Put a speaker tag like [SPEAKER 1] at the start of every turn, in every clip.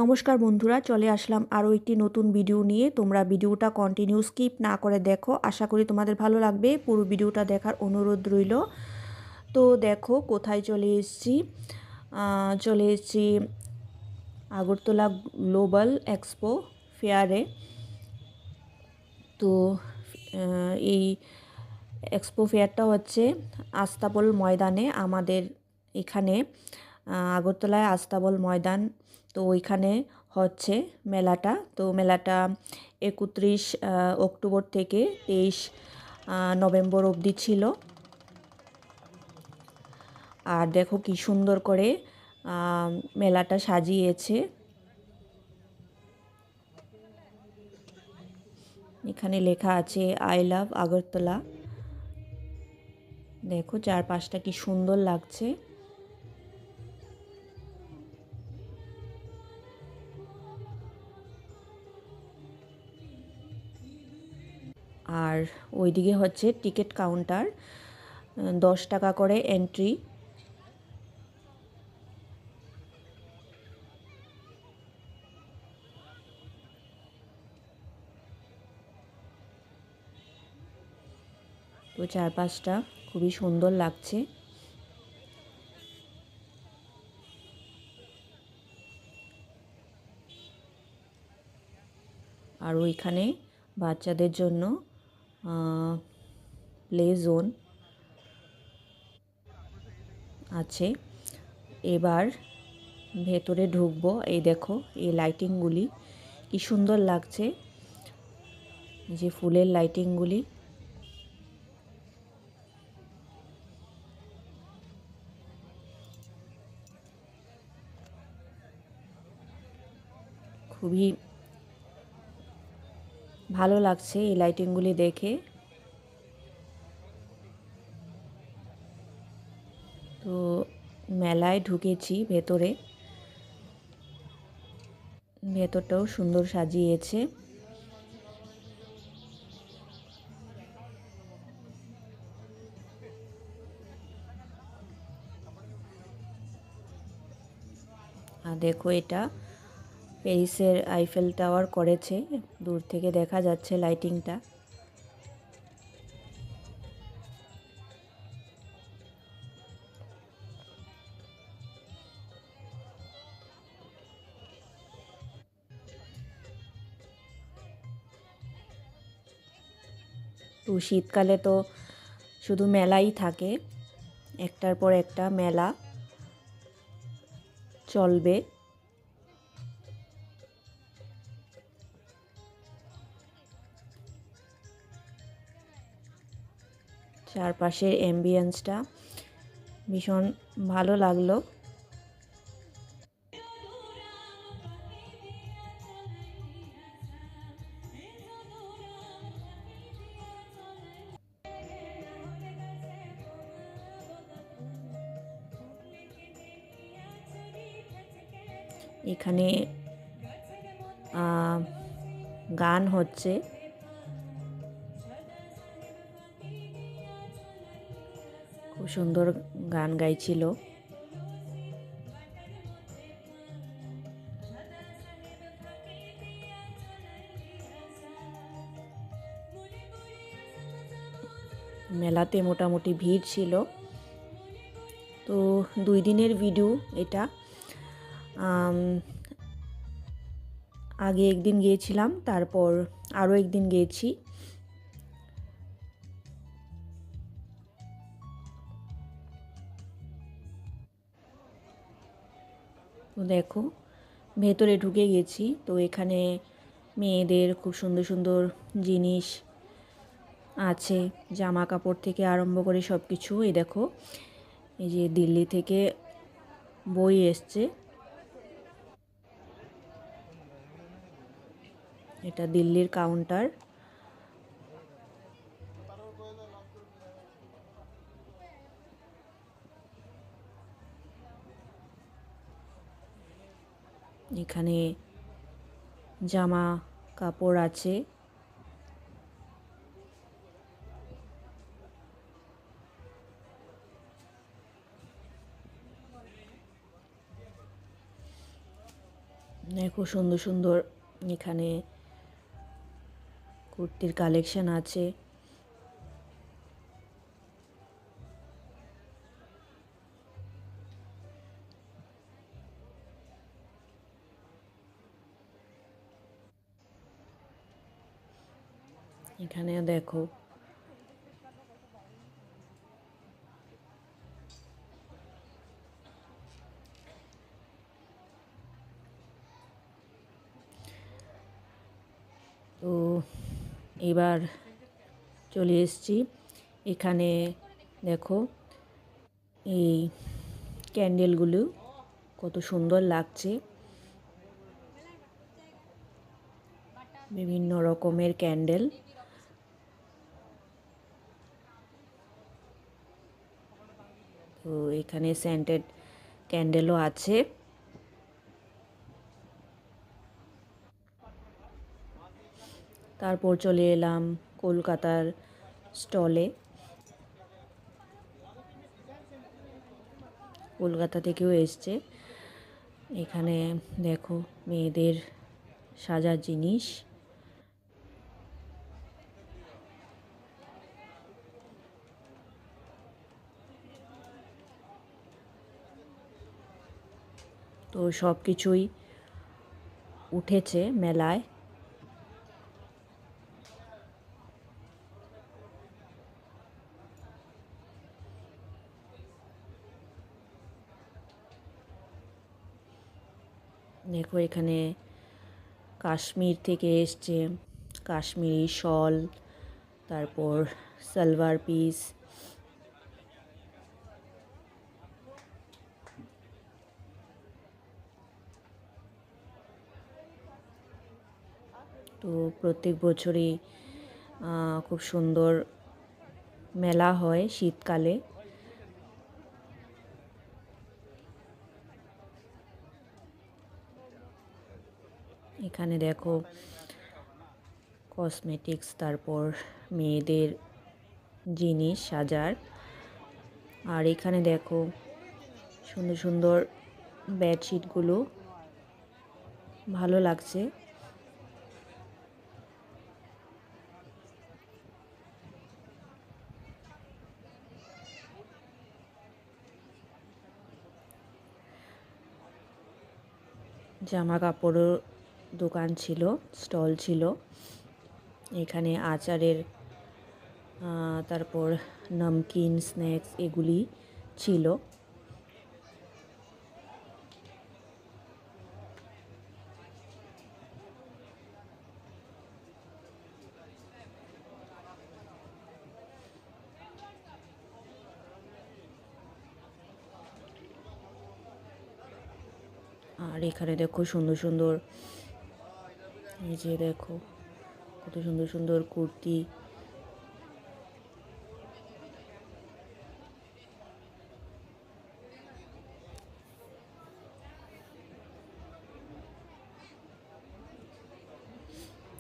[SPEAKER 1] নমস্কার বন্ধুরা, চলে আসলাম আরও একটি নতুন ভিডিও নিয়ে। তোমরা ভিডিওটা কন্টিনিউ স্কিপ না করে দেখো, আশা করি তোমাদের ভালো লাগবে। পুরো ভিডিওটা দেখার অনুরোধ রইল। তো দেখো কোথায় চলে এসেছি আগরতলা গ্লোবাল এক্সপো ফেয়ারে। তো এই এক্সপো ফেয়ারটা হচ্ছে আস্তাবল ময়দানে, আমাদের এখানে আগরতলায় আস্তাবল ময়দান। তো ওইখানে হচ্ছে মেলাটা। তো মেলাটা 31 অক্টোবর থেকে 23 নভেম্বর অবধি ছিল। আর দেখো কি সুন্দর করে মেলাটা সাজিয়েছে। এখানে লেখা আছে আই লাভ আগরতলা। দেখো চারপাশটা কি সুন্দর লাগছে। আর ওইদিকে হচ্ছে টিকিট কাউন্টার, 10 টাকা করে এন্ট্রি। তো চারপাশটা খুবই সুন্দর লাগছে। আর ওইখানে বাচ্চাদের জন্য প্লে জোন আছে। এবার ভেতরে ঢুকবো। এই দেখো এই লাইটিংগুলি কি সুন্দর লাগছে, যে ফুলের লাইটিংগুলি। খুবই ভালো লাগছে এই লাইটিংগুলি দেখে। তো মেলায় ঢুকেছি ভেতরে, ভেতরটাও সুন্দর সাজিয়েছে। আর দেখো এটা প্যারিসের আইফেল টাওয়ার করেছে, দূর থেকে দেখা যাচ্ছে লাইটিংটা। তো শীতকালে তো শুধু মেলাই থাকে, একটার পর একটা মেলা চলবে। চারপাশের অ্যাম্বিয়েন্সটা ভীষণ ভালো লাগলো। এখানে গান হচ্ছে, খুব সুন্দর গান গাইছিল। মেলাতে মোটামুটি ভিড় ছিল। তো 2 দিনের ভিডিও এটা। আগে একদিন গিয়েছিলাম, তারপর আরও একদিন গিয়েছি। তো দেখো ভেতরে ঢুকে গেছি। তো এখানে মেয়েদের খুব সুন্দর সুন্দর জিনিস আছে, জামা কাপড় থেকে আরম্ভ করে সব কিছু। এই দেখো এই যে দিল্লি থেকে বই এসছে, এটা দিল্লির কাউন্টার। এখানে জামা কাপড় আছে। দেখো সুন্দর সুন্দর এখানে কুর্তির কালেকশন আছে। এখানে দেখো তো এবার চলে এসেছি এখানে। দেখো এই ক্যান্ডেলগুলো কত সুন্দর লাগছে, বিভিন্ন রকমের ক্যান্ডেল। তো এখানে সেন্টেড ক্যান্ডেলও আছে। তারপর চলে এলাম কলকাতার স্টলে। কলকাতা থেকেও এসছে। এখানে দেখো মেয়েদের সাজার জিনিস। তো সব কিছুই উঠেছে মেলায়। দেখো এখানে কাশ্মীর থেকে এসছে কাশ্মীরি শল, তারপর সালোয়ার পিস। তো প্রত্যেক বছরই খুব সুন্দর মেলা হয় শীতকালে। এখানে দেখো কসমেটিক্স, তারপর মেয়েদের জিনিস সাজার। আর এখানে দেখো সুন্দর সুন্দর বেডশিটগুলো, ভালো লাগছে। জামা কাপড়ের দোকান ছিল, স্টল ছিল। এখানে আচারের তারপর নমকিন, স্ন্যাক্স এগুলি ছিল। আর এখানে দেখো সুন্দর সুন্দর, এই যে দেখো কত সুন্দর সুন্দর কুর্তি।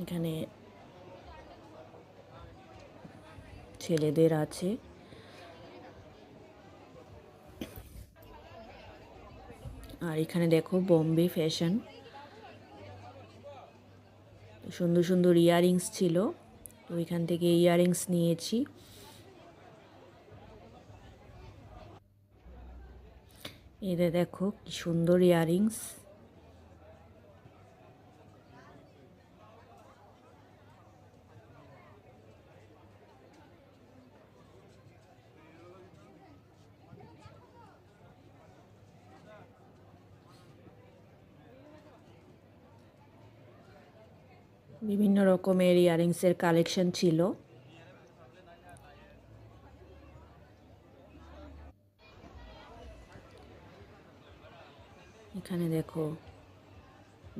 [SPEAKER 1] এখানে ছেলেদের আছে। আর এখানে দেখো বোম্বে ফ্যাশন, সুন্দর সুন্দর ইয়াররিংস ছিল। তো এখান থেকে ইয়াররিংস নিয়েছি। এদের দেখো কি সুন্দর ইয়াররিংস। বিভিন্ন রকমের ইয়াররিংসের কালেকশন ছিল। এখানে দেখো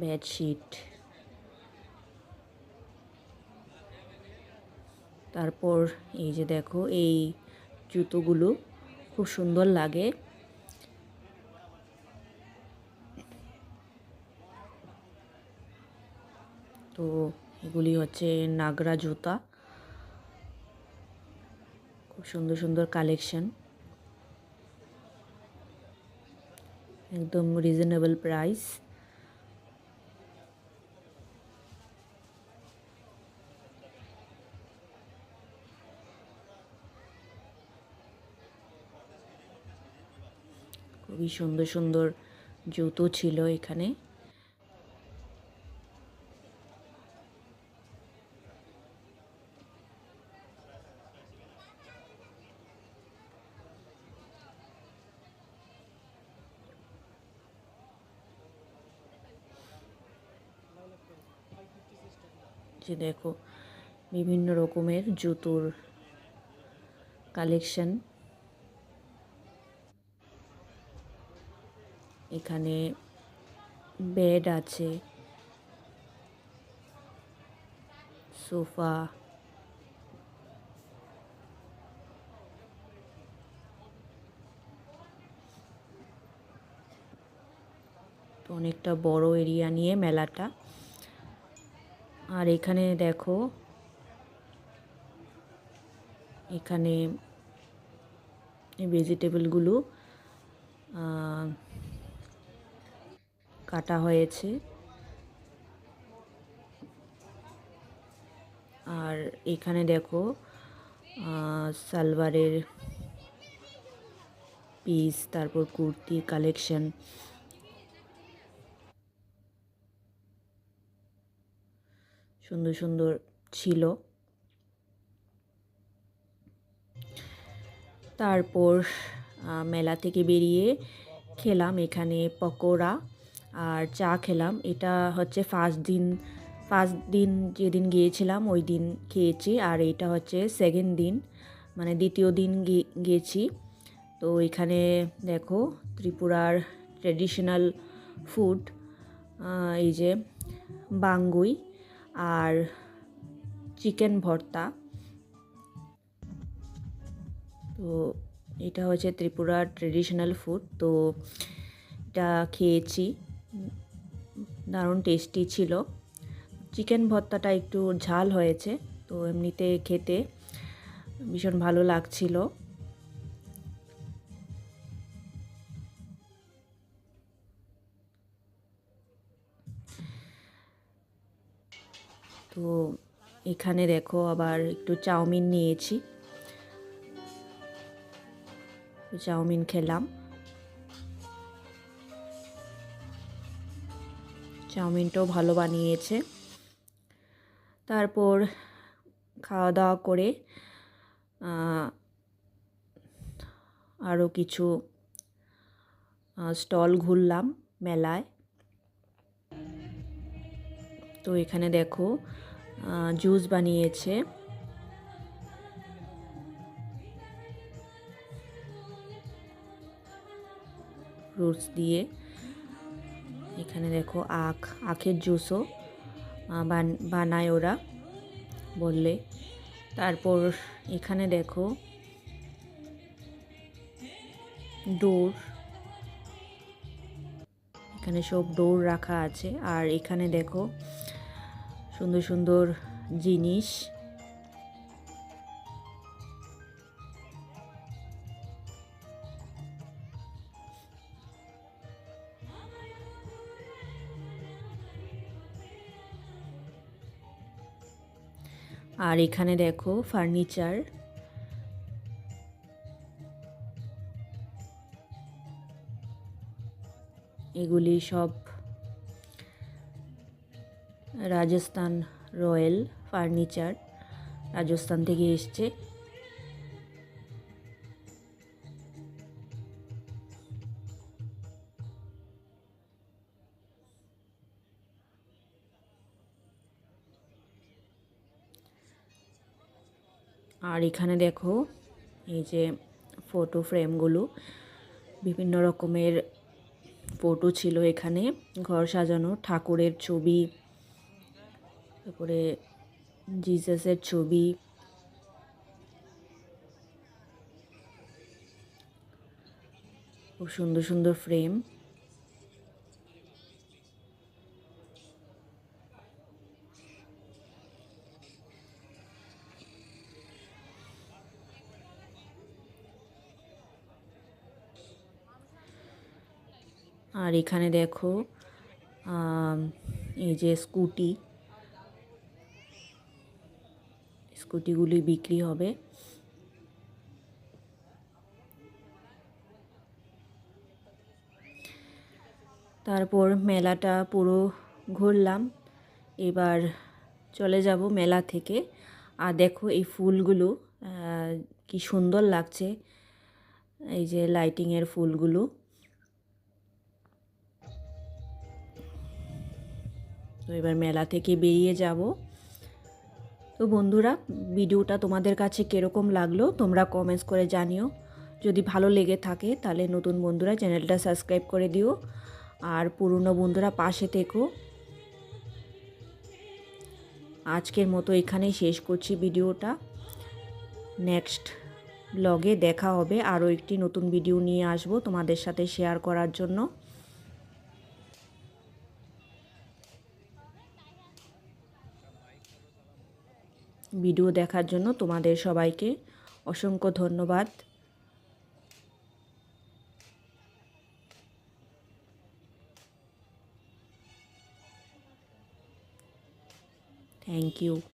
[SPEAKER 1] বেডশিট, তারপর এই যে দেখো এই জুতোগুলো খুব সুন্দর লাগে। তো এগুলি হচ্ছে নাগরা জুতা, খুব সুন্দর সুন্দর কালেকশন, একদম রিজনেবল প্রাইস। খুবই সুন্দর সুন্দর জুতো ছিল এখানে। যে দেখো বিভিন্ন রকমের জুতোর কালেকশন। এখানে বেড আছে, সোফা, তো অনেকটা বড় এরিয়া নিয়ে মেলাটা। আর এখানে দেখো, এখানে এই ভেজিটেবলগুলো কাটা হয়েছে। আর এখানে দেখো সালোয়ারের পিস, তারপর কুর্তি কালেকশন। সুন্দর সুন্দর ছিল। তারপর মেলা থেকে বেরিয়ে খেলাম এখানে পকোড়া আর চা খেলাম। এটা হচ্ছে ফার্স্ট দিন যেদিন গিয়েছিলাম ওই দিন খেয়েছি, আর এটা হচ্ছে সেকেন্ড দিন, মানে দ্বিতীয় দিন গেছি। তো এখানে দেখো ত্রিপুরার ট্রেডিশনাল ফুড, এই যে বাঙ্গুই আর চিকেন ভর্তা। তো এটা হচ্ছে ত্রিপুরার ট্রেডিশনাল ফুড। তো এটা খেয়েছি, দারুণ টেস্টি ছিল। চিকেন ভর্তাটা একটু ঝাল হয়েছে, তো এমনিতে খেতে ভীষণ ভালো লাগছিল। তো এখানে দেখো আবার একটু চাউমিন নিয়েছি, চাউমিন খেলাম। চাউমিনটাও ভালো বানিয়েছে। তারপর খাওয়া দাওয়া করে আরও কিছু স্টল ঘুরলাম মেলায়। তো এখানে দেখো জুস বানিয়েছে, ফ্রুটস দিয়ে। এখানে দেখো আখের জুসও বানায় ওরা বললে। তারপর এখানে দেখো ডোর, এখানে সব ডোর রাখা আছে। আর এখানে দেখো সুন্দর সুন্দর জিনিস। আর এখানে দেখো ফার্নিচার, এগুলি সব রাজস্থান রয়্যাল ফার্নিচার, রাজস্থান থেকে এসছে। আর এখানে দেখো এই যে ফটো ফ্রেমগুলো, বিভিন্ন রকমের ফটো ছিল এখানে, ঘর সাজানো, ঠাকুরের ছবি, তারপরে জিসাসের ছবি। খুব সুন্দর সুন্দর ফ্রেম। আর এখানে দেখো এই যে স্কুটিগুলি বিক্রি হবে। তারপর মেলাটা পুরো ঘুরলাম। এবার চলে যাব মেলা থেকে। আর দেখো এই ফুলগুলো কি সুন্দর লাগছে, এই যে লাইটিংয়ের ফুলগুলো। তো এবার মেলা থেকে বেরিয়ে যাব। তো বন্ধুরা, ভিডিওটা তোমাদের কাছে কীরকম লাগলো তোমরা কমেন্টস করে জানিও। যদি ভালো লেগে থাকে তাহলে নতুন বন্ধুরা চ্যানেলটা সাবস্ক্রাইব করে দিও, আর পুরনো বন্ধুরা পাশে থেকো। আজকের মতো এখানেই শেষ করছি ভিডিওটা। নেক্সট ব্লগে দেখা হবে, আরও একটি নতুন ভিডিও নিয়ে আসব তোমাদের সাথে শেয়ার করার জন্য। ভিডিও দেখার জন্য তোমাদের সবাইকে অসংখ্য ধন্যবাদ। Thank you.